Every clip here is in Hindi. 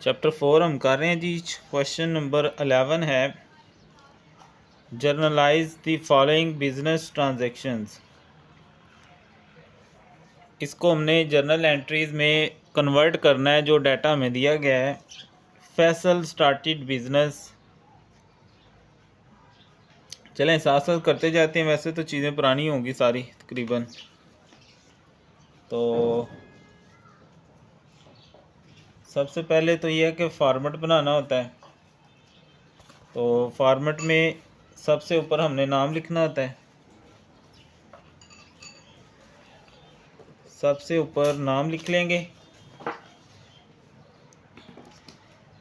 चैप्टर 4 हम कर रहे हैं जी। क्वेश्चन नंबर 11 है generalized the following business transactions. इसको हमने जर्नल एंट्रीज़ में कन्वर्ट करना है जो डाटा हमें दिया गया है। Faisal started business. चलें साथ साथ करते जाते हैं, वैसे तो चीज़ें पुरानी होंगी सारी तकरीबन। तो सबसे पहले तो यह है कि फॉर्मेट बनाना होता है। तो फॉर्मेट में सबसे ऊपर हमने नाम लिखना होता है। सबसे ऊपर नाम लिख लेंगे।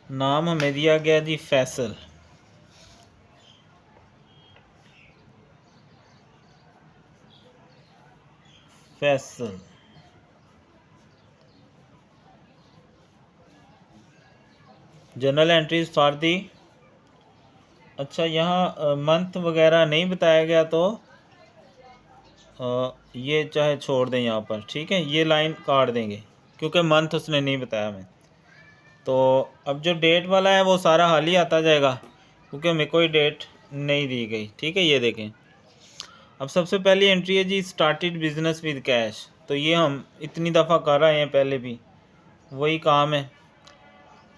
नाम हमें दिया गया जी Faisal. Faisal general entries for the. अच्छा, यहाँ मंथ वगैरह नहीं बताया गया तो ये चाहे छोड़ दें यहाँ पर, ठीक है। ये लाइन काट देंगे क्योंकि मंथ उसने नहीं बताया हमें। तो अब जो डेट वाला है वो सारा हाल ही आता जाएगा क्योंकि हमें कोई डेट नहीं दी गई, ठीक है। ये देखें, अब सबसे पहली एंट्री है जी स्टार्टेड बिजनेस विद कैश। तो ये हम इतनी दफ़ा कर रहे हैं, पहले भी वही काम है।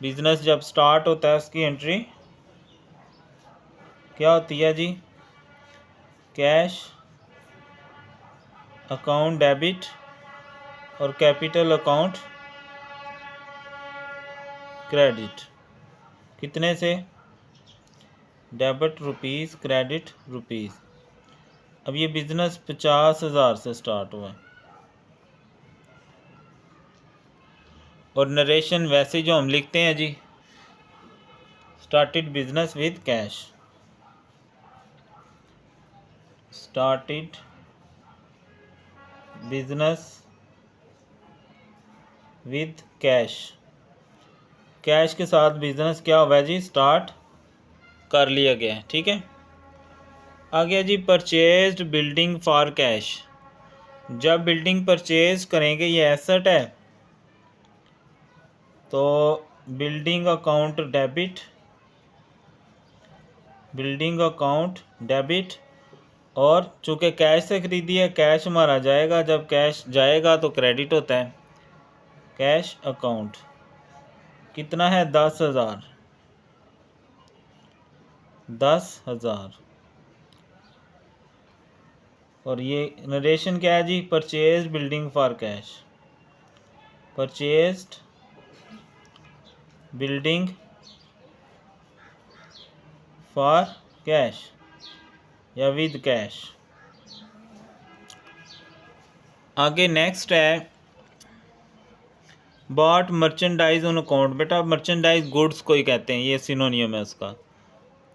बिजनेस जब स्टार्ट होता है उसकी एंट्री क्या होती है जी? कैश अकाउंट डेबिट और कैपिटल अकाउंट क्रेडिट। कितने से? Debit rupees, credit rupees. अब ये बिज़नेस 50,000 से स्टार्ट हुआ है। और नरेशन वैसे जो हम लिखते हैं जी, started business with cash. Started business with cash. Cash के साथ बिजनेस क्या हुआ है जी? स्टार्ट कर लिया गया है, ठीक है। आ गया जी परचेज्ड बिल्डिंग फॉर कैश। जब बिल्डिंग परचेज करेंगे, ये एसेट है, तो building account debit, building account debit. और चूँकि कैश से ख़रीदी है, कैश हमारा जाएगा, जब कैश जाएगा तो क्रेडिट होता है। कैश अकाउंट कितना है? 10,000। 10,000। और ये नरेशन क्या है जी? Purchase building for cash. Purchased building for cash या विद कैश। आगे नेक्स्ट है बॉट मर्चेंडाइज ऑन अकाउंट। बेटा मर्चेंडाइज गुड्स को ही कहते हैं, ये सिनोनियम है उसका।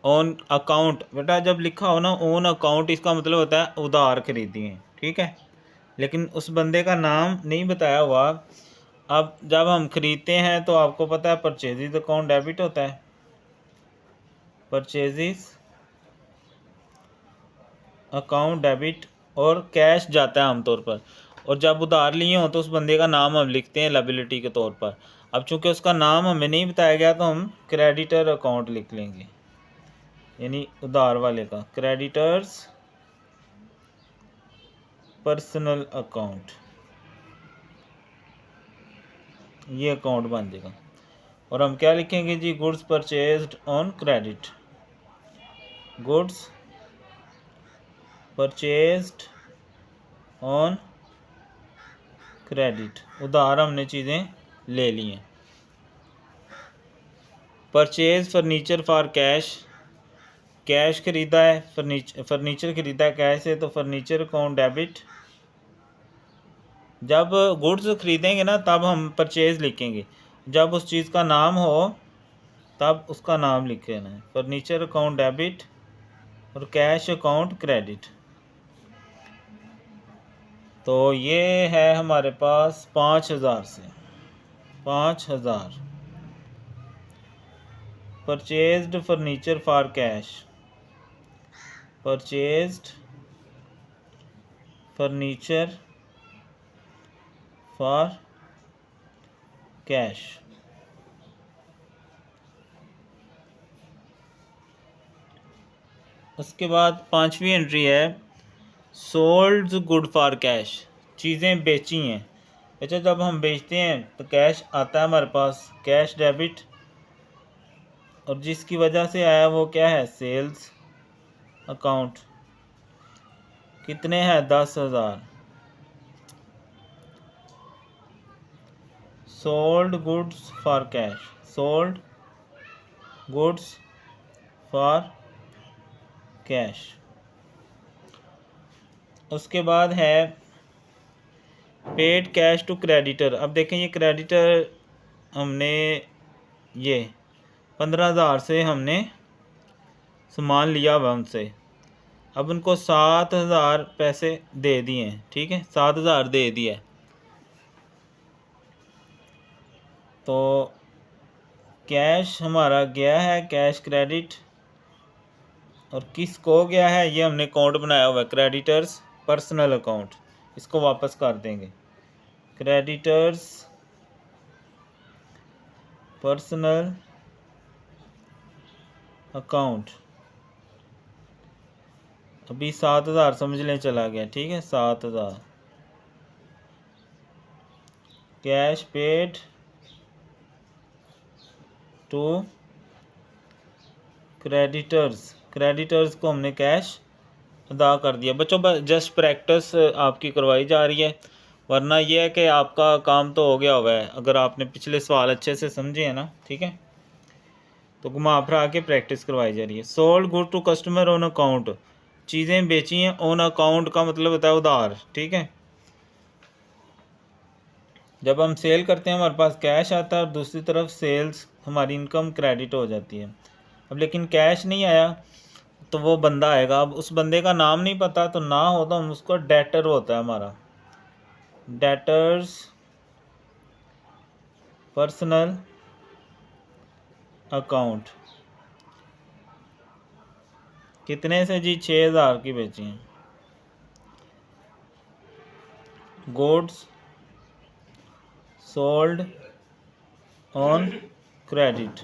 ऑन अकाउंट, बेटा जब लिखा हो ना ऑन अकाउंट, इसका मतलब होता है उधार खरीदी है, ठीक है। लेकिन उस बंदे का नाम नहीं बताया हुआ। अब जब हम खरीदते हैं तो आपको पता है परचेजिज अकाउंट डेबिट होता है। परचेजिज अकाउंट डेबिट और कैश जाता है आमतौर पर। और जब उधार लिए हो तो उस बंदे का नाम हम लिखते हैं लायबिलिटी के तौर पर। अब चूंकि उसका नाम हमें नहीं बताया गया तो हम क्रेडिटर अकाउंट लिख लेंगे, यानी उधार वाले का क्रेडिटर्स पर्सनल अकाउंट, ये अकाउंट बन जाएगा। और हम क्या लिखेंगे जी? Goods purchased on credit. Goods purchased on credit, उधार हमने चीज़ें ले ली हैं। Purchase furniture for cash. Cash खरीदा है, फर्नीचर खरीदा है कैश से, तो फर्नीचर अकाउंट डेबिट। जब गुड्स खरीदेंगे ना तब हम परचेज लिखेंगे, जब उस चीज़ का नाम हो तब उसका नाम लिख लेना है। फर्नीचर अकाउंट डेबिट और कैश अकाउंट क्रेडिट। तो ये है हमारे पास 5,000 से 5,000। Purchased furniture for cash. Purchased furniture for cash. उसके बाद पांचवी एंट्री है सोल्ड गुड फॉर कैश, चीज़ें बेची हैं। अच्छा, जब हम बेचते हैं तो कैश आता है हमारे पास, कैश डेबिट, और जिसकी वजह से आया वो क्या है, सेल्स अकाउंट। कितने हैं, 10,000। Sold goods for cash, sold goods for cash. उसके बाद है पेड कैश टू क्रेडिटर। अब देखें ये क्रेडिटर हमने ये 15,000 से हमने सामान लिया हुआ उनसे, अब उनको 7,000 पैसे दे दिए हैं, ठीक है, 7,000 दे दिया है। तो कैश हमारा गया है, कैश क्रेडिट, और किसको गया है, ये हमने अकाउंट बनाया हुआ है क्रेडिटर्स पर्सनल अकाउंट, इसको वापस कर देंगे क्रेडिटर्स पर्सनल अकाउंट। अभी 7,000 समझ लें चला गया, ठीक है, 7,000 cash paid to creditors, creditors को हमने कैश अदा कर दिया। बच्चों जस्ट प्रैक्टिस आपकी करवाई जा रही है, वरना यह है कि आपका काम तो हो गया हुआ है अगर आपने पिछले सवाल अच्छे से समझे हैं ना, ठीक है। तो घुमा फिरा के प्रैक्टिस करवाई जा रही है। Sold good to customer on account, चीज़ें बेची हैं ऑन अकाउंट का मतलब होता है उधार, ठीक है। जब हम सेल करते हैं हमारे पास कैश आता है और दूसरी तरफ सेल्स हमारी इनकम क्रेडिट हो जाती है। अब लेकिन कैश नहीं आया तो वो बंदा आएगा, अब उस बंदे का नाम नहीं पता, तो ना हो तो हम उसको डेटर होता है हमारा, डेटर्स पर्सनल अकाउंट। कितने से जी, 6,000 की बेची हैं। गुड्स सोल्ड ऑन क्रेडिट,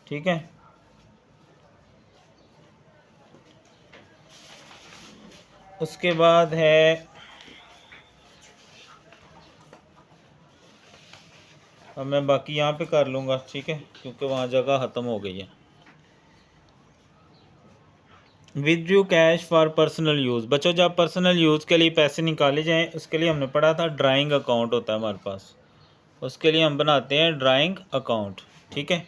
ठीक है। उसके बाद है, अब मैं बाकी यहाँ पे कर लूँगा, ठीक है, क्योंकि वहाँ जगह ख़त्म हो गई है। Withdrew cash for personal use. बच्चों जब पर्सनल यूज़ के लिए पैसे निकाले जाएं उसके लिए हमने पढ़ा था ड्राइंग अकाउंट होता है हमारे पास, उसके लिए हम बनाते हैं ड्राइंग अकाउंट, ठीक है।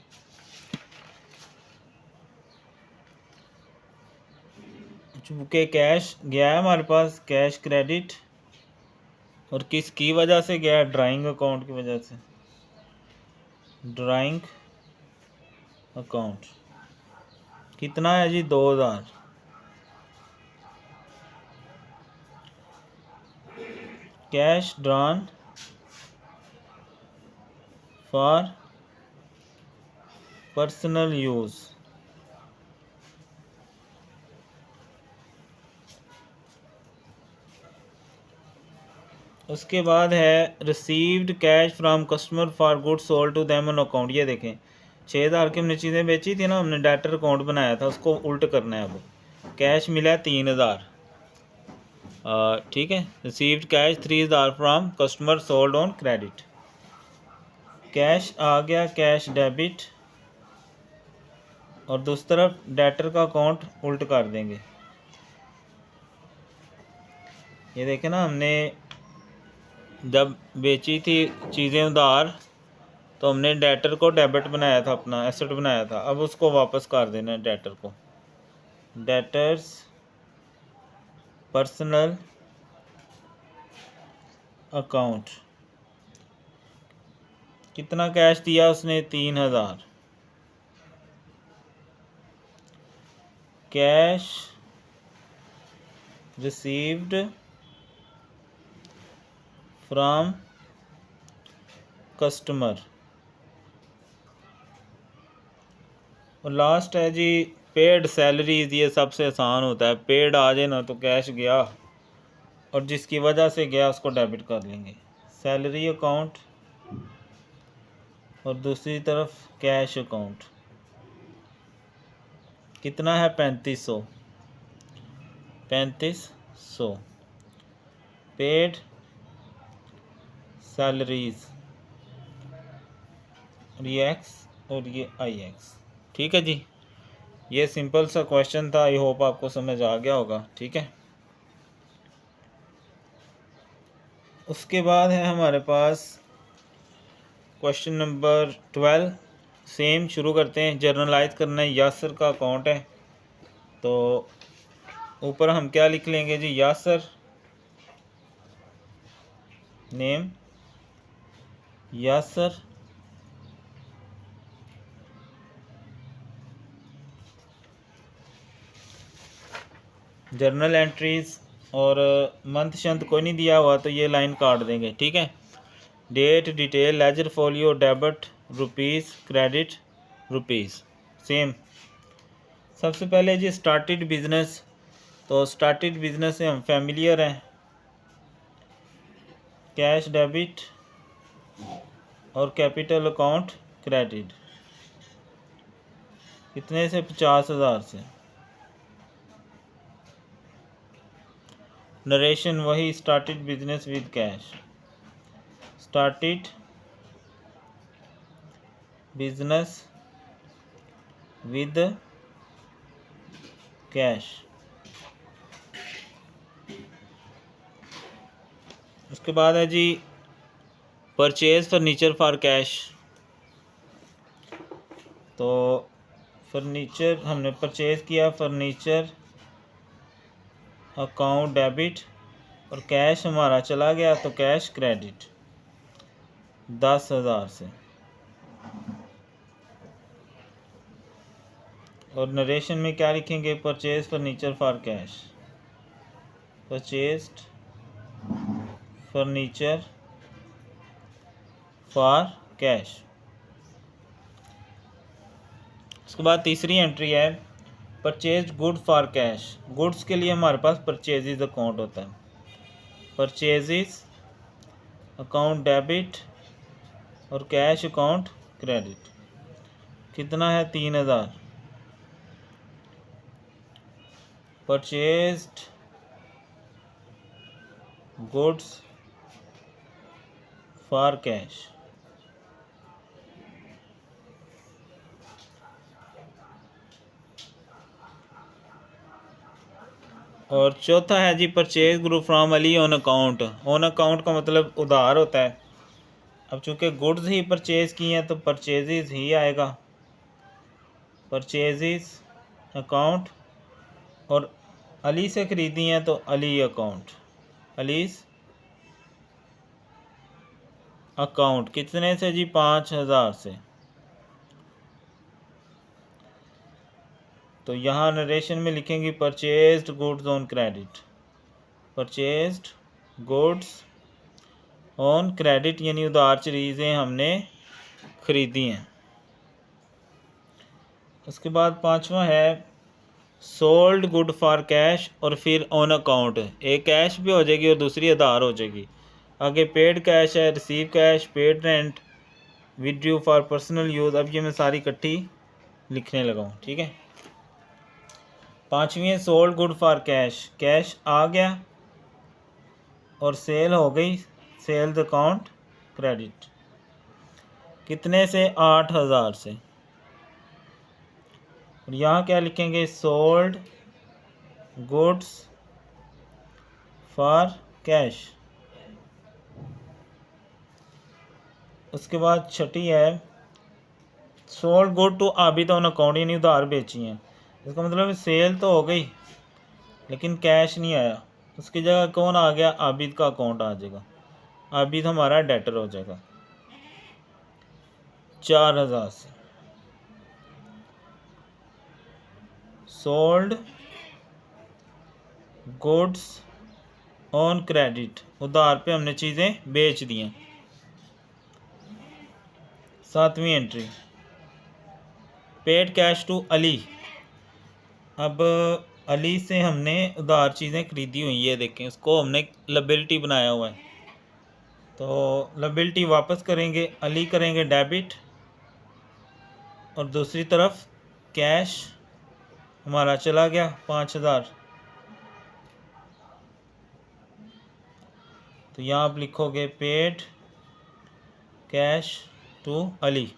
चूँकि कैश गया है हमारे पास, कैश क्रेडिट, और किसकी वजह से गया है, ड्राइंग अकाउंट की वजह से, ड्राइंग अकाउंट। कितना है जी, 2,000। Cash drawn for personal use, उसके बाद है received cash from customer for goods sold to them on account. ये देखें 6,000 की हमने चीज़ें बेची थी ना, हमने डेटर अकाउंट बनाया था, उसको उल्ट करना है। अब कैश मिला है 3,000, ठीक है। Received cash 3,000 from customer sold on credit, cash आ गया, कैश डेबिट, और दूसरी तरफ डेटर का अकाउंट उल्ट कर देंगे। ये देखें ना, हमने जब बेची थी चीज़ें उधार तो हमने डेटर को डेबिट बनाया था, अपना एसेट बनाया था, अब उसको वापस कर देना है डेटर को, डेटर्स पर्सनल अकाउंट। कितना कैश दिया उसने, 3,000। कैश रिसीव्ड फ्रॉम कस्टमर, और लास्ट है जी पेड सैलरीज। ये सबसे आसान होता है, पेड आ जाए ना तो कैश गया और जिसकी वजह से गया उसको डेबिट कर लेंगे, सैलरी अकाउंट, और दूसरी तरफ कैश अकाउंट। कितना है 3500, 3500। पेड सैलरीज, और ये एक्स और ये आई एक्स। ठीक है जी, ये सिंपल सा क्वेश्चन था, आई होप आपको समझ आ गया होगा। ठीक है, उसके बाद है हमारे पास क्वेश्चन नंबर 12। सेम शुरू करते हैं, जर्नलाइज करना है। यासर का अकाउंट है, तो ऊपर हम क्या लिख लेंगे जी, Yasir name, Yasir journal entries, और मंथ शंत कोई नहीं दिया हुआ तो ये लाइन काट देंगे। ठीक है, date, detail, ledger folio, debit rupees, credit rupees, same. सबसे पहले जी स्टार्टेड बिजनेस, तो स्टार्टेड बिजनेस से हम फैमिलियर हैं। कैश डेबिट और कैपिटल अकाउंट क्रेडिट, कितने से, 50,000 से। नरेशन वही, started business with cash, started business with cash. उसके बाद है जी परचेज फर्नीचर फॉर कैश, तो फर्नीचर हमने परचेज किया, फर्नीचर अकाउंट डेबिट, और कैश हमारा चला गया तो कैश क्रेडिट 10,000 से। और नरेशन में क्या लिखेंगे, purchase furniture for cash, purchased furniture for cash. उसके बाद तीसरी एंट्री है purchase good for cash. Goods के लिए हमारे पास परचेजेज अकाउंट होता है, परचेजेज अकाउंट डेबिट और कैश अकाउंट क्रेडिट, कितना है, 3,000। परचेज्ड गुड्स फॉर कैश, और चौथा है जी purchase group from Ali on account. On account का मतलब उधार होता है। अब चूँकि गुड्स ही परचेज किए हैं तो परचेजेस ही आएगा, परचेजेस अकाउंट, और अली से ख़रीदी हैं तो अली अकाउंट, अलीस अकाउंट, कितने से जी, 5,000 से। तो यहाँ नरेशन में लिखेंगे purchased goods on credit, purchased goods on credit, यानी उधार चीज़ें हमने ख़रीदी हैं। उसके बाद पांचवा है सोल्ड गुड फॉर कैश, और फिर ऑन अकाउंट, एक कैश भी हो जाएगी और दूसरी उधार हो जाएगी। आगे पेड कैश है, receive cash, paid rent, withdrew for personal use. अब ये मैं सारी इकट्ठी लिखने लगा हूँ। ठीक है, पाँचवीं है sold good for cash, cash आ गया और सेल हो गई, सेल्स अकाउंट क्रेडिट, कितने से, 8,000 से। और यहाँ क्या लिखेंगे, सोल्ड गुड्स फॉर कैश। उसके बाद छठी है sold good to Abid on account, यानी उधार बेची हैं। इसका मतलब सेल तो हो गई लेकिन कैश नहीं आया, उसकी जगह कौन आ गया, आबिद का अकाउंट आ जाएगा, आबिद हमारा डेटर हो जाएगा 4,000 से। सोल्ड गुड्स ऑन क्रेडिट, उधार पे हमने चीज़ें बेच दी हैं। सातवीं entry paid cash to Ali, अब अली से हमने उधार चीज़ें खरीदी हुई, ये देखें, उसको हमने लायबिलिटी बनाया हुआ है, तो लायबिलिटी वापस करेंगे, अली करेंगे डेबिट और दूसरी तरफ कैश हमारा चला गया 5,000। तो यहाँ आप लिखोगे paid cash to Ali.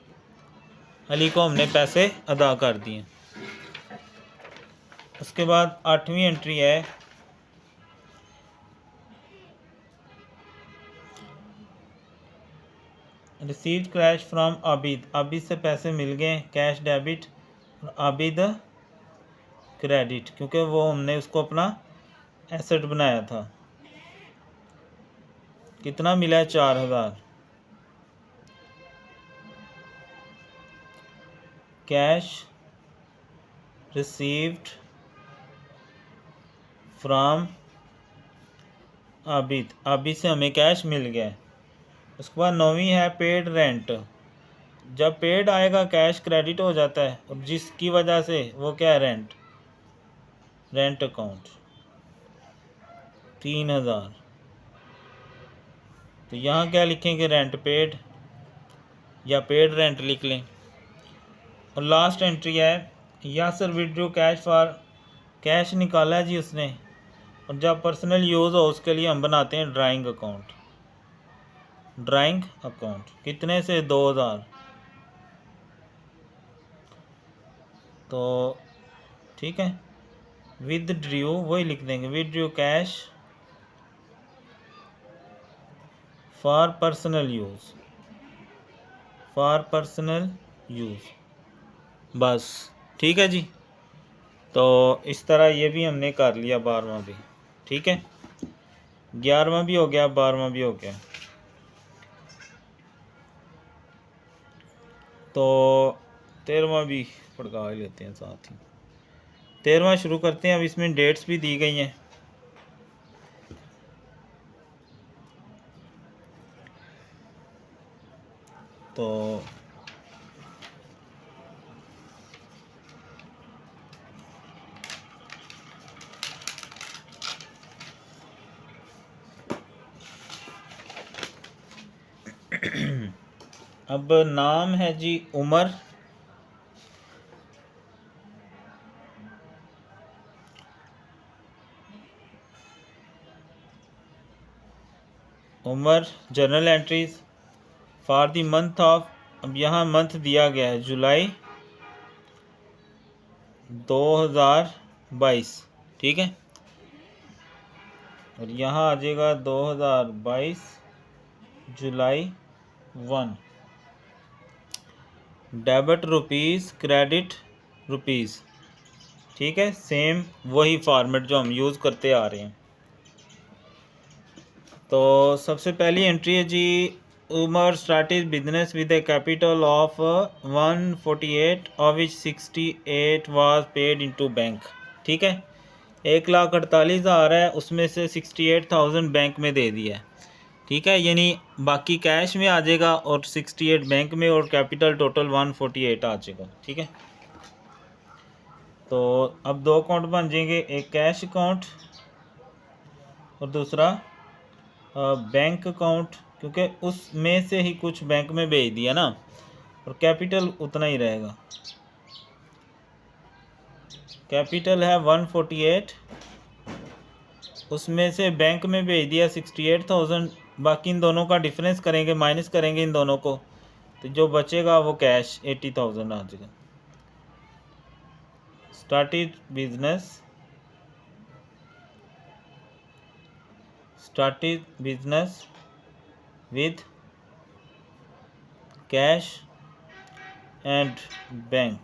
Ali को हमने पैसे अदा कर दिए। उसके बाद 8वीं एंट्री है received cash from Abid. Abid से पैसे मिल गए, कैश डेबिट और आबिद क्रेडिट, क्योंकि वो हमने उसको अपना एसेट बनाया था। कितना मिला है? 4,000। Cash received from Abid. Abid से हमें कैश मिल गया। उसके बाद 9वीं है पेड रेंट। जब पेड आएगा कैश क्रेडिट हो जाता है, और जिसकी वजह से वो क्या है? रेंट। Rent account 3,000। तो यहाँ क्या लिखेंगे? रेंट पेड या पेड रेंट लिख लें। और लास्ट एंट्री है Yasir withdrew cash for. Cash निकाला है जी उसने, और जब पर्सनल यूज़ हो उसके लिए हम बनाते हैं ड्राइंग अकाउंट। ड्राइंग अकाउंट कितने से? 2,000। तो ठीक है, विद ड्रू वही लिख देंगे, with Drew cash for personal use. For personal use, बस। ठीक है जी। तो इस तरह ये भी हमने कर लिया, 12वां भी। ठीक है, 11वां भी हो गया, 12वां भी हो गया। तो 13वां भी पढ़ा लेते हैं साथ ही। 13वां शुरू करते हैं। अब इसमें डेट्स भी दी गई हैं। तो अब नाम है जी Umar. Umar journal entries for the month of. अब यहाँ मंथ दिया गया है जुलाई 2022। ठीक है, और यहाँ आ जाएगा 2022 जुलाई 1। Debit rupees, credit rupees. ठीक है, सेम वही फॉर्मेट जो हम यूज़ करते आ रहे हैं। तो सबसे पहली एंट्री है जी Umar started business with a capital of 148 of which 68 was paid into bank. ठीक है, 1,48,000 है, उसमें से 68,000 बैंक में दे दिया है। ठीक है, यानी बाकी कैश में आ जाएगा और 68 बैंक में, और कैपिटल टोटल 148 आ जाएगा। ठीक है, तो अब दो अकाउंट बन जाएंगे, एक कैश अकाउंट और दूसरा बैंक अकाउंट, क्योंकि उसमें से ही कुछ बैंक में भेज दिया ना, और कैपिटल उतना ही रहेगा। कैपिटल है 148, उसमें से बैंक में भेज दिया 68,000। बाकी इन दोनों का डिफरेंस करेंगे, माइनस करेंगे इन दोनों को, तो जो बचेगा वो कैश 80,000 आ जाएगा। Started business with cash and bank.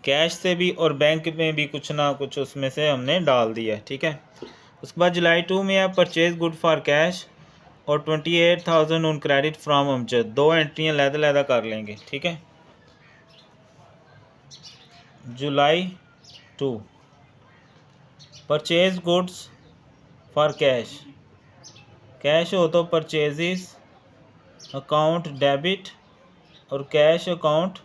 Cash से भी और बैंक में भी कुछ ना कुछ उसमें से हमने डाल दिया। ठीक है, उसके बाद जुलाई 2 में आप परचेज गुड फॉर कैश और 28,000 ऑन क्रेडिट फ्रॉम अमजद। दो एंट्रियाँ लैदा कर लेंगे। ठीक है, जुलाई 2 purchase goods for cash. Cash हो तो परचेजिस अकाउंट डेबिट और कैश अकाउंट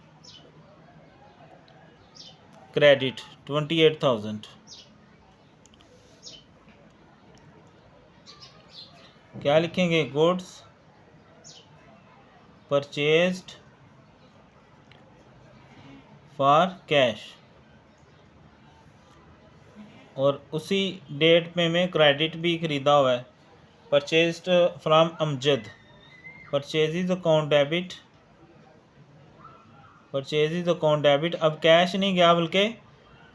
क्रेडिट 28,000। क्या लिखेंगे? गुड्स परचेज्ड फॉर कैश, और उसी डेट पे में क्रेडिट भी ख़रीदा हुआ है, purchased from Amjad, purchase account debit, purchase account debit. अब कैश नहीं गया बल्कि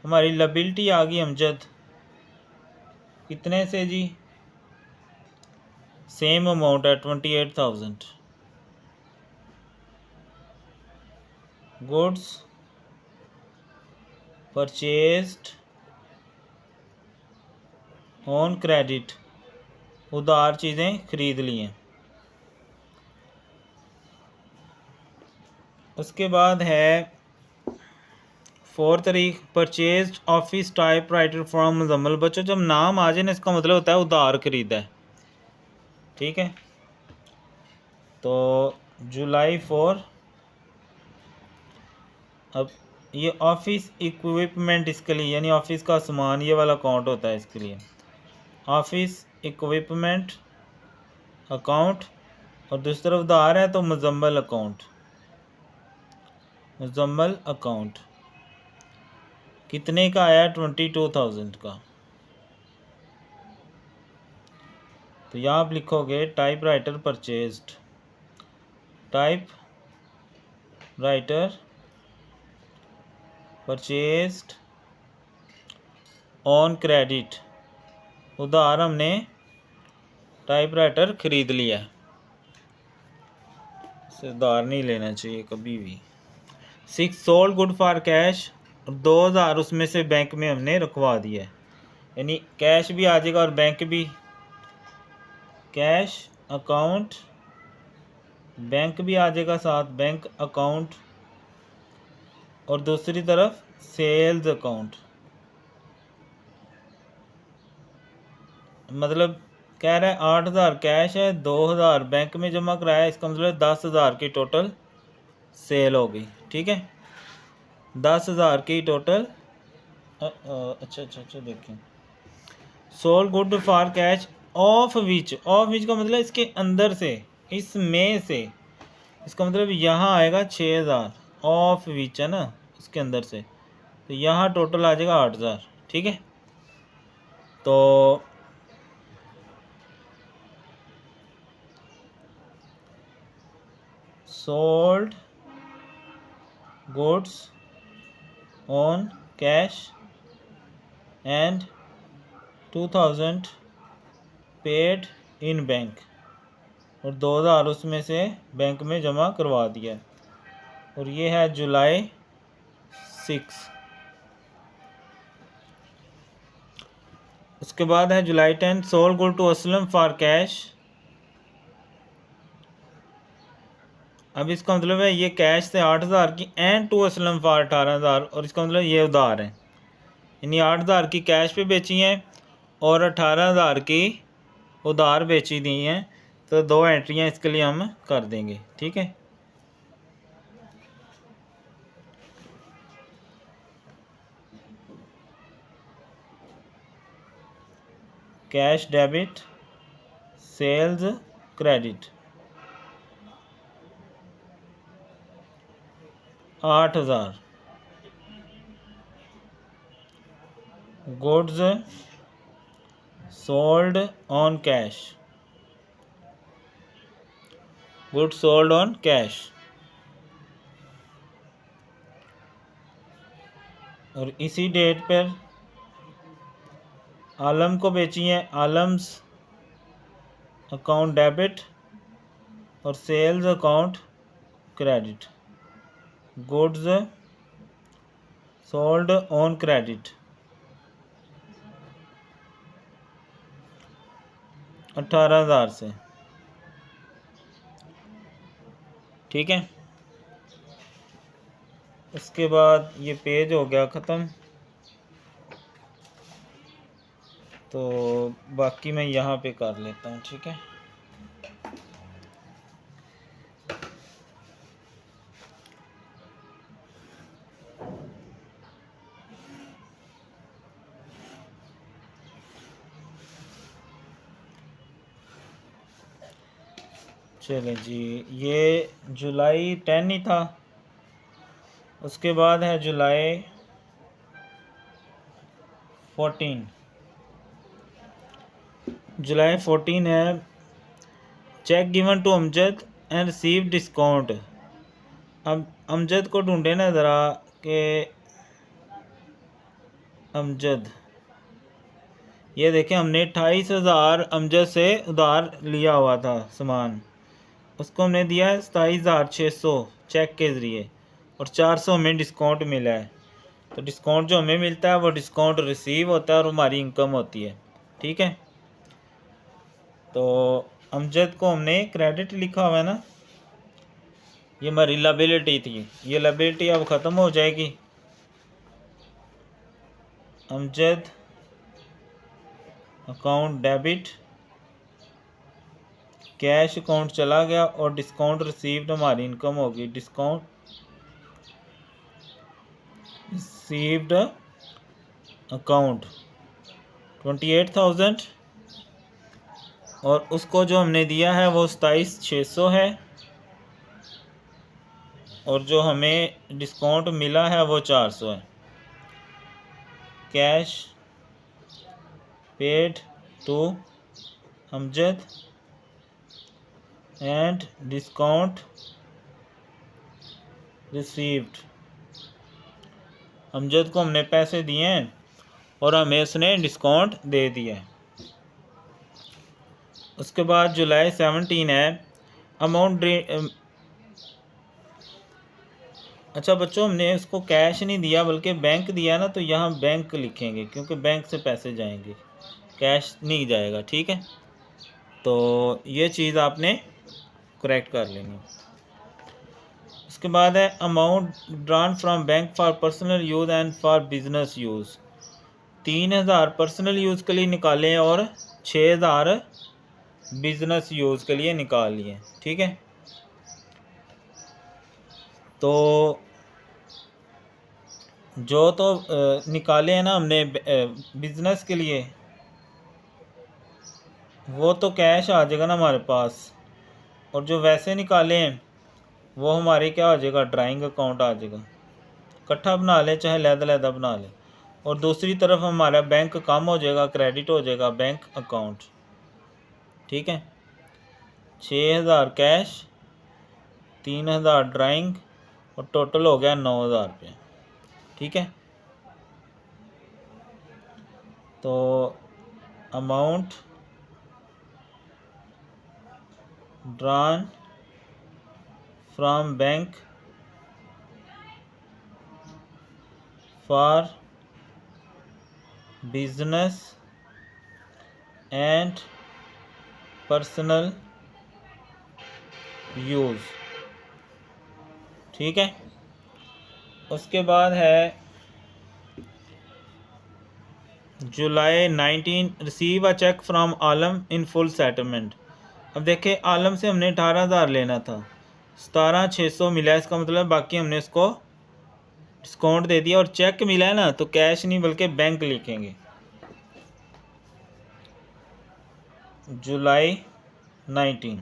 हमारी लायबिलिटी आ गई अमजद, कितने से जी, सेम अमाउंट है 28,000। गुड्स परचेज्ड ऑन क्रेडिट, उधार चीज़ें खरीद ली हैं। उसके बाद है 4 तारीख, purchased office type writer from Muzammil. बच्चों जब नाम आ जाए ना इसका मतलब होता है उधार खरीदा है, ठीक है। तो जुलाई 4, अब ये ऑफिस इक्विपमेंट इसके लिए, यानी ऑफिस का सामान, ये वाला अकाउंट होता है इसके लिए, ऑफिस इक्विपमेंट अकाउंट, और दूसरी तरफ उधार है तो मुजम्मल अकाउंट, मुजम्मल अकाउंट कितने का आया, 22,000 का। तो यहाँ आप लिखोगे type writer purchased, type writer purchased on credit, उधार हमने टाइप राइटर ख़रीद लिया है, इसे उधार नहीं लेना चाहिए कभी भी। 6 सोल्ड गुड फॉर कैश, और 2,000 उसमें से बैंक में हमने रखवा दिया है, यानी कैश भी आ जाएगा और बैंक भी, कैश अकाउंट बैंक भी आ जाएगा साथ, बैंक अकाउंट, और दूसरी तरफ सेल्स अकाउंट, मतलब कह रहा है 8,000 कैश है, 2,000 बैंक में जमा कराया, इसका मतलब 10,000 की टोटल सेल हो गई, ठीक है। 10,000 की टोटल, अच्छा देखें, sold good for cash of which, of which का मतलब इसके अंदर से, इसमें से, इसका मतलब यहाँ आएगा 6,000, ऑफ विच है ना, इसके अंदर से, तो यहाँ टोटल आ जाएगा 8,000, ठीक है। तो sold goods on cash and 2,000 paid in bank, और 2,000 उसमें से बैंक में जमा करवा दिया, और ये है जुलाई 6। उसके बाद है July 10, sold good to Aslam for cash. अब इसका मतलब है ये कैश से 8,000 की, एंड टू असलम फॉर 18,000, और इसका मतलब ये उधार है, यानी 8,000 की कैश पे बेची हैं और 18,000 की उधार बेची दी हैं। तो 2 एंट्रियाँ इसके लिए हम कर देंगे, ठीक है। Cash debit, sales credit, 8,000, goods sold on cash, goods sold on cash, और इसी डेट पर आलम को बेची हैं, आलम्स अकाउंट डेबिट और sales account credit, goods sold on credit, 18,000 से, ठीक है। उसके बाद ये पेज हो गया ख़त्म। तो बाकी मैं यहाँ पे कर लेता हूँ, ठीक है। चलें जी, ये जुलाई 10 ही था, उसके बाद है जुलाई 14। जुलाई 14 है, cheque given to Amjad and receive discount. अब अमजद को ढूंढे ना ज़रा कि अमजद, ये देखें हमने 28,000 अमजद से उधार लिया हुआ था सामान, उसको हमने दिया है 27,600 चेक के ज़रिए और 400 हमें डिस्काउंट मिला है। तो डिस्काउंट जो हमें मिलता है वो डिस्काउंट रिसीव होता है और हमारी इनकम होती है। ठीक है, तो अमजद को हमने क्रेडिट लिखा हुआ है ना, ये हमारी लायबिलिटी थी, ये लायबिलिटी अब ख़त्म हो जाएगी। Amjad account debit, cash account चला गया और डिस्काउंट रिसीव्ड हमारी इनकम होगी। डिस्काउंट रिसीव्ड अकाउंट 28,000 और उसको जो हमने दिया है वो 27,600 है और जो हमें डिस्काउंट मिला है वो 400 है। Cash paid to Amjad and discount received. Amjad को हमने पैसे दिए हैं और हमें उसने डिस्काउंट दे दिया है। उसके बाद जुलाई 17 है, अमाउंट अच्छा बच्चों, हमने उसको कैश नहीं दिया बल्कि बैंक दिया ना, तो यहाँ बैंक लिखेंगे क्योंकि बैंक से पैसे जाएंगे, कैश नहीं जाएगा। ठीक है, तो ये चीज़ आपने करेक्ट कर लेनी। उसके बाद है amount drawn from bank for personal use and for business use. 3,000 personal use के लिए निकालें और 6,000 बिजनेस यूज़ के लिए निकाल लिए। ठीक है, तो जो तो निकाले हैं ना हमने बिजनेस के लिए, वो तो कैश आ जाएगा ना हमारे पास, और जो वैसे निकाले हैं वो हमारे क्या हो जाएगा, ड्राइंग अकाउंट आ जाएगा। इकट्ठा बना लें चाहे लहदा बना लें, और दूसरी तरफ हमारा बैंक कम हो जाएगा, क्रेडिट हो जाएगा बैंक अकाउंट। ठीक है, 6,000 कैश, 3,000 ड्राइंग और टोटल हो गया 9,000 रुपये। ठीक है, तो amount drawn from bank for business and personal use. ठीक है, उसके बाद है July 19, receive a cheque from Alam in full settlement. अब देखें, आलम से हमने 18,000 लेना था, 17,600 मिला है, इसका मतलब बाकी हमने इसको डिस्काउंट दे दिया और चेक मिला है ना, तो कैश नहीं बल्कि बैंक लिखेंगे। जुलाई 19,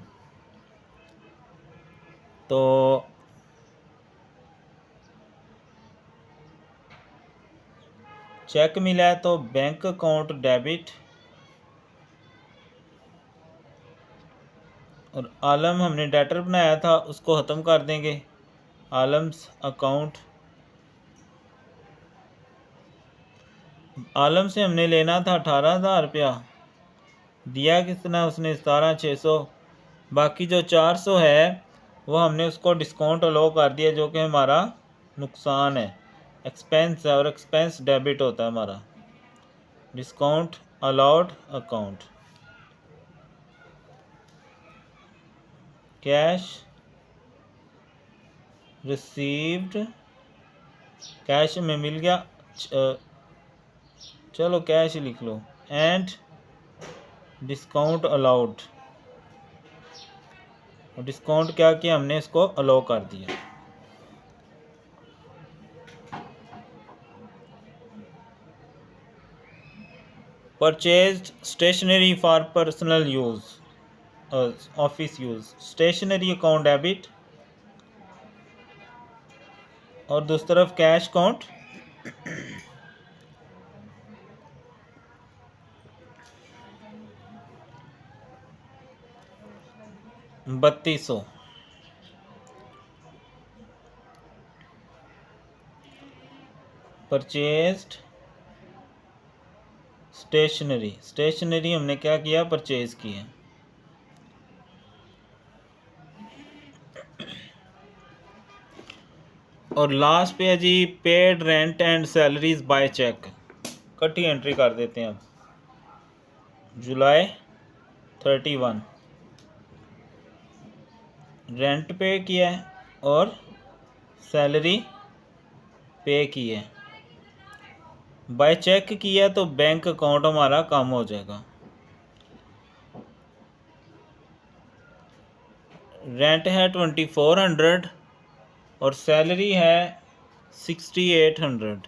तो चेक मिला है तो बैंक अकाउंट डेबिट, और आलम हमने डेटर बनाया था उसको ख़त्म कर देंगे। आलम्स अकाउंट, आलम से हमने लेना था 18,000 रुपया, दिया कितना उसने, 17,600। बाकी जो 400 है वो हमने उसको डिस्काउंट अलाउ कर दिया, जो कि हमारा नुकसान है, एक्सपेंस है, और एक्सपेंस डेबिट होता है हमारा। Discount allowed account, cash received, cash में मिल गया, चलो कैश लिख लो, एंड डिस्काउंट अलाउड, डिस्काउंट क्या किया हमने, इसको अलाउ कर दिया। Purchased stationery for personal use, office use, stationery account debit, और दूसरी तरफ कैश अकाउंट 3200। परचेज्ड स्टेशनरी हमने क्या किया, परचेज किया। और लास्ट पे है जी paid rent and salaries by cheque. इकट्ठी एंट्री कर देते हैं अब। जुलाई 31 रेंट पे किया है और सैलरी पे की है। बाय चेक किया तो बैंक अकाउंट हमारा कम हो जाएगा। रेंट है 2400 और सैलरी है 6800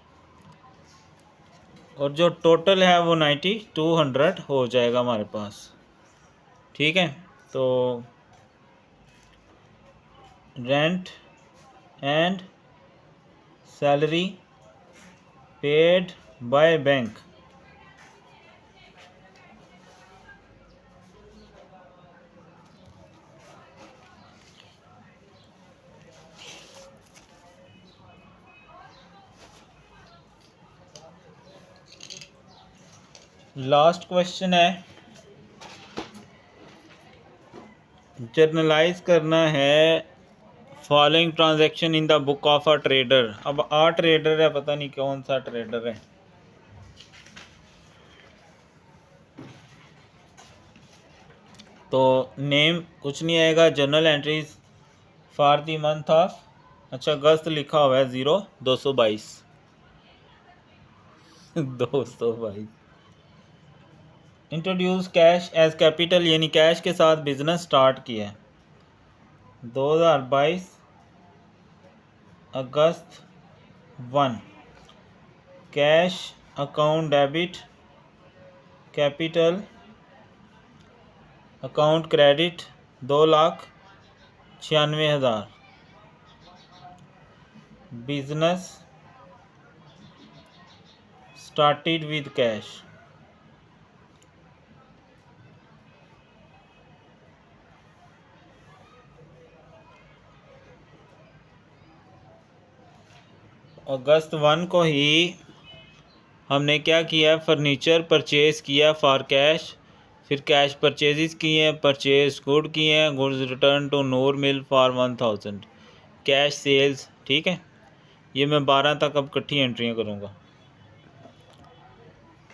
और जो टोटल है वो 9200 हो जाएगा हमारे पास। ठीक है, तो rent and salary paid by bank last question है, जर्नलाइज करना है following transaction in the book of a trader. अब ट्रेडर है, पता नहीं कौन सा ट्रेडर है। तो नेम कुछ नहीं आएगा, journal entries for the month of, अच्छा अगस्त लिखा हुआ है 0222 222। इंट्रोड्यूस कैश एज कैपिटल, यानी कैश के साथ बिजनेस स्टार्ट किया है 2022 अगस्त 1। Cash account debit, capital account credit 2,96,000। Business started with cash. अगस्त 1 को ही हमने क्या किया, फर्नीचर परचेज़ किया फॉर कैश, फिर कैश परचेज़ किए हैं, परचेज गुड किए हैं, goods return to Noor mill for 1000 cash sales. ठीक है, ये मैं 12 तक अब इकट्ठी एंट्रियाँ करूँगा।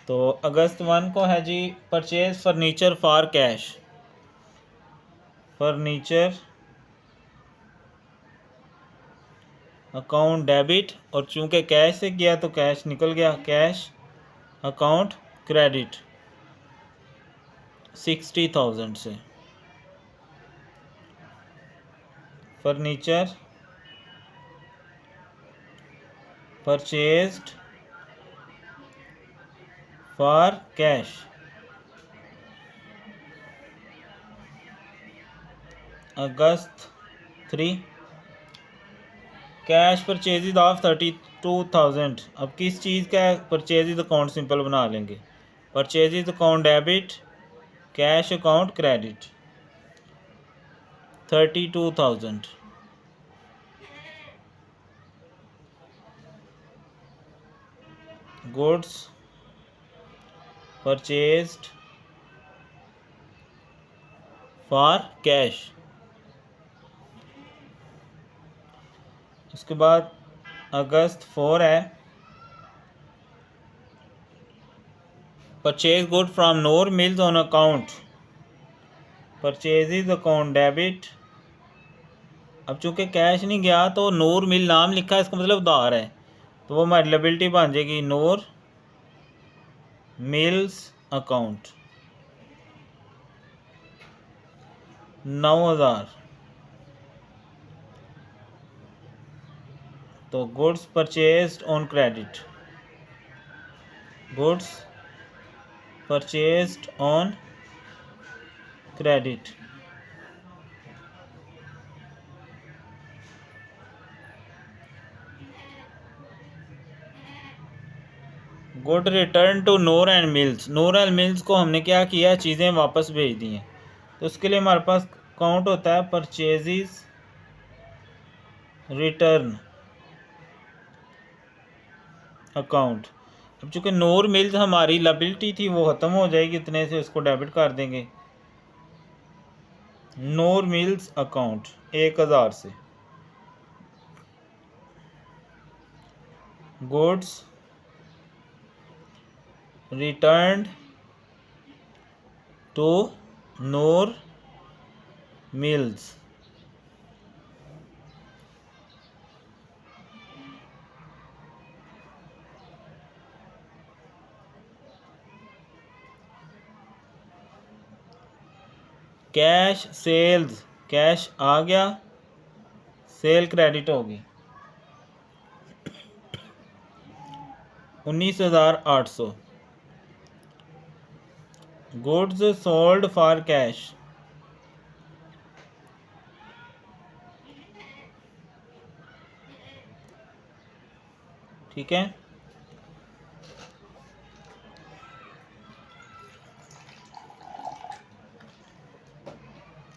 तो अगस्त 1 को है जी purchase furniture for cash, furniture account debit, और चूंकि कैश से किया तो कैश निकल गया, कैश अकाउंट क्रेडिट 60,000 से। Furniture purchased for cash August 3। Cash purchase of 32,000। अब किस चीज़ का परचेज अकाउंट सिंपल बना लेंगे, purchase account debit, cash account credit 32,000। Goods purchased for cash. उसके बाद अगस्त 4 है, purchase good from Noor mills on account, purchase account debit. अब चूंकि कैश नहीं गया तो नूर मिल नाम लिखा है, इसका मतलब उधार है, तो वो हमारी लायबिलिटी बन जाएगी नूर मिल्स अकाउंट 9,000। तो goods purchased on credit, goods purchased on credit good return to Noor and mills. Noor and mills को हमने क्या किया, चीज़ें वापस भेज दी हैं, तो उसके लिए हमारे पास काउंट होता है परचेजेस रिटर्न अकाउंट। अब चूँकि नूर मिल्स हमारी लायबिलिटी थी वो ख़त्म हो जाएगी, इतने से उसको डेबिट कर देंगे। नूर मिल्स अकाउंट 1000 से। Goods returned to Noor mills. Cash sales, cash आ गया, सेल क्रेडिट होगी 19,800। गुड्स सोल्ड फॉर कैश, ठीक है।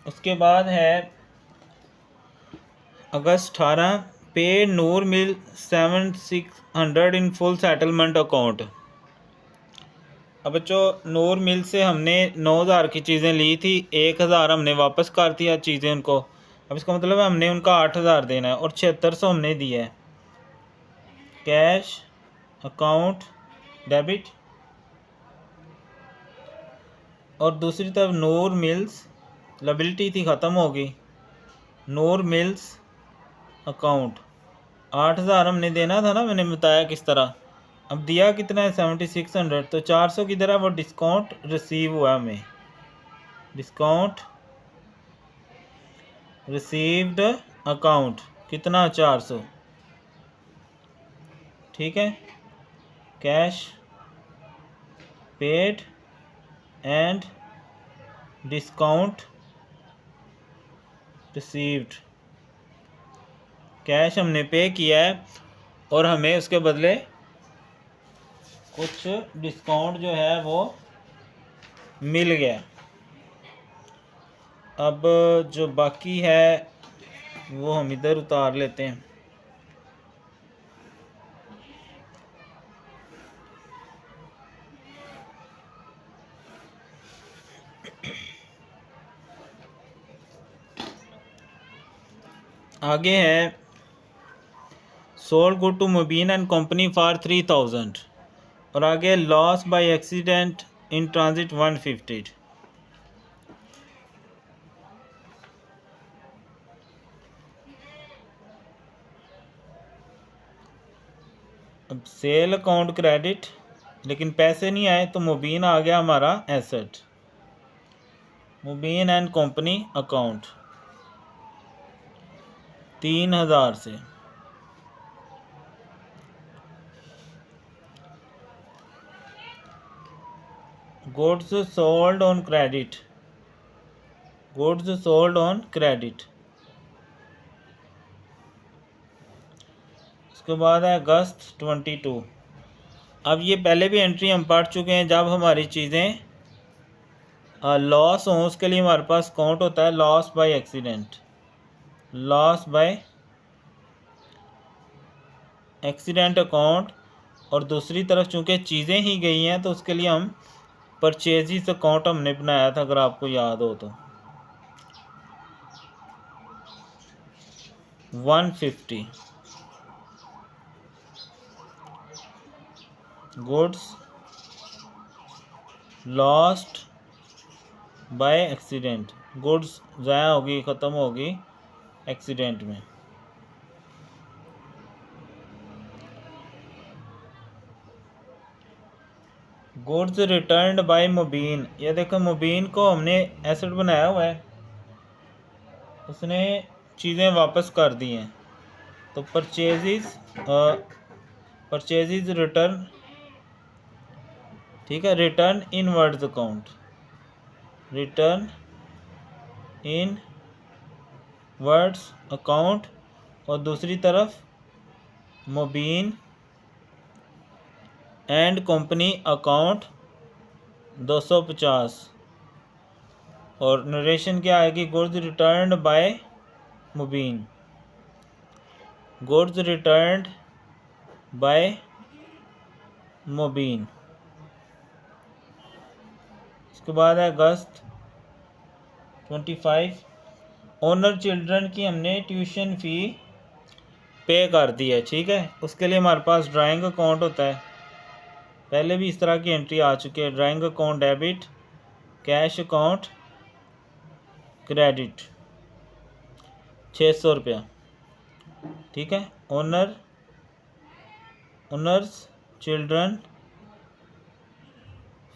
उसके बाद है अगस्त 18, पे नूर मिल 7,600 इन फुल सेटलमेंट अकाउंट। अब बच्चों नूर मिल से हमने 9,000 की चीज़ें ली थी, 1,000 हमने वापस कर दिया चीज़ें उनको। अब इसका मतलब है हमने उनका 8,000 देना है और 7600 हमने दिया है। कैश अकाउंट डेबिट, और दूसरी तरफ नूर मिल्स लायबिलिटी थी ख़त्म होगी, नूर मिल्स अकाउंट 8,000 हमने देना था ना, मैंने बताया किस तरह। अब दिया कितना है 7,600, तो 400 की तरह वो डिस्काउंट रिसीव हुआ हमें, डिस्काउंट रिसीव्ड अकाउंट कितना 400, ठीक है। Cash paid and discount received. Cash हमने पे किया है और हमें उसके बदले कुछ डिस्काउंट जो है वो मिल गया। अब जो बाकी है वो हम इधर उतार लेते हैं। आगे है sold good to Mubeen and company for 3,000, और आगे loss by accident in transit 150। अब सेल अकाउंट क्रेडिट, लेकिन पैसे नहीं आए तो मुबीन आ गया हमारा asset. Mubeen and company account 3,000 से। Goods sold on credit, goods sold on credit. उसके बाद है अगस्त 22। अब ये पहले भी एंट्री हम पढ़ चुके हैं, जब हमारी चीज़ें लॉस हों उसके लिए हमारे पास काउंट होता है loss by accident, loss by accident account. और दूसरी तरफ चूँकि चीज़ें ही गई हैं तो उसके लिए हम परचेजिस अकाउंट हमने बनाया था, अगर आपको याद हो तो 150। Goods lost by accident, goods ज़ाया होगी, ख़त्म होगी एक्सीडेंट में। गुड्स रिटर्न्ड बाय मुबीन, ये देखो मुबीन को हमने एसेट बनाया हुआ है, उसने चीज़ें वापस कर दी हैं, तो परचेजिस परचेजिस रिटर्न, ठीक है। रिटर्न इन वर्ड्स अकाउंट, रिटर्न इन वर्ड्स अकाउंट, और दूसरी तरफ मुबीन एंड कंपनी अकाउंट 250। और नरेशन क्या आएगी, गुड्स रिटर्न्ड बाय मुबीन, गुड्स रिटर्न्ड बाय मुबीन। इसके बाद है अगस्त 25। ओनर चिल्ड्रन की हमने ट्यूशन फ़ी पे कर दी है, ठीक है। उसके लिए हमारे पास ड्राइंग अकाउंट होता है, पहले भी इस तरह की एंट्री आ चुकी है। Drawing account debit, cash account credit 600 रुपया, ठीक है। Owner's children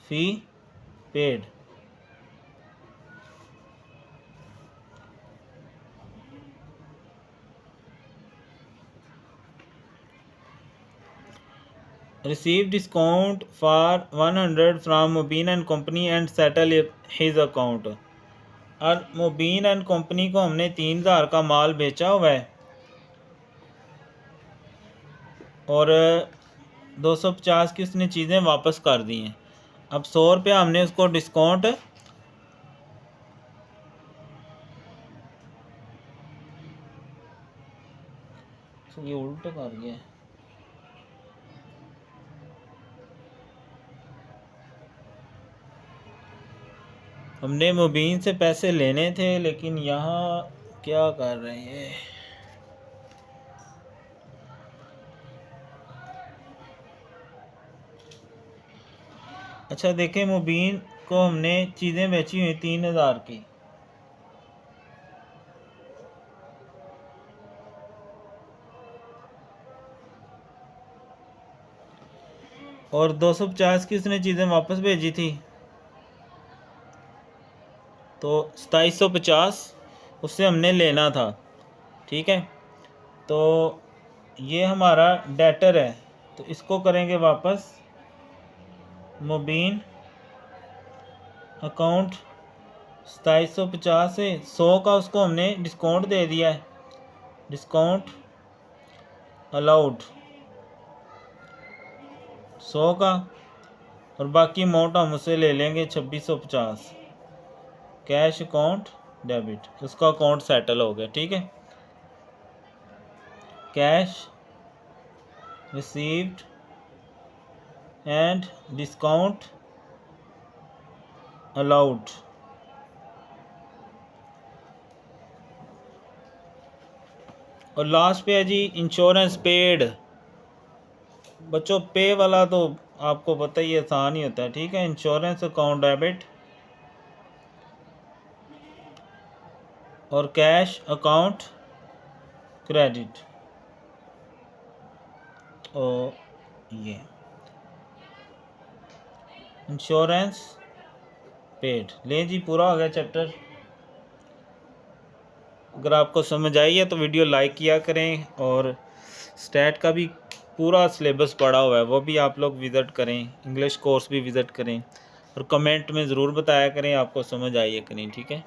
fee paid. Receive discount for 100 from Mubeen and company and settle his account. और मुबीन एंड कंपनी को हमने 3000 का माल बेचा हुआ है और 250 की उसने चीज़ें वापस कर दी हैं। अब 100 रुपया हमने उसको डिस्काउंट ये उल्टा कर गया। हमने मुबीन से पैसे लेने थे लेकिन यहाँ क्या कर रहे हैं, अच्छा देखें, मुबीन को हमने चीज़ें बेची हुई 3000 की, और 250 की उसने चीज़ें वापस भेजी थी, तो 2750 उससे हमने लेना था, ठीक है। तो ये हमारा डेटर है, तो इसको करेंगे वापस। मुबीन अकाउंट 2750 से 100 का उसको हमने डिस्काउंट दे दिया है, डिस्काउंट अलाउड 100 का, और बाकी अमाउंट हम उससे ले लेंगे 2650। कैश अकाउंट डेबिट, उसका अकाउंट सेटल हो गया, ठीक है। Cash received and discount allowed. और लास्ट पे है जी इंश्योरेंस पेड। बच्चों पे वाला तो आपको पता ही आसान ही होता है, ठीक है। इंश्योरेंस अकाउंट डेबिट और कैश अकाउंट क्रेडिट। और ये इंश्योरेंस पेड। लें जी, पूरा हो गया चैप्टर। अगर आपको समझ आई है तो वीडियो लाइक किया करें, और स्टैट का भी पूरा सिलेबस पढ़ा हुआ है, वो भी आप लोग विज़िट करें, इंग्लिश कोर्स भी विज़िट करें, और कमेंट में ज़रूर बताया करें आपको समझ आई है कि नहीं, ठीक है।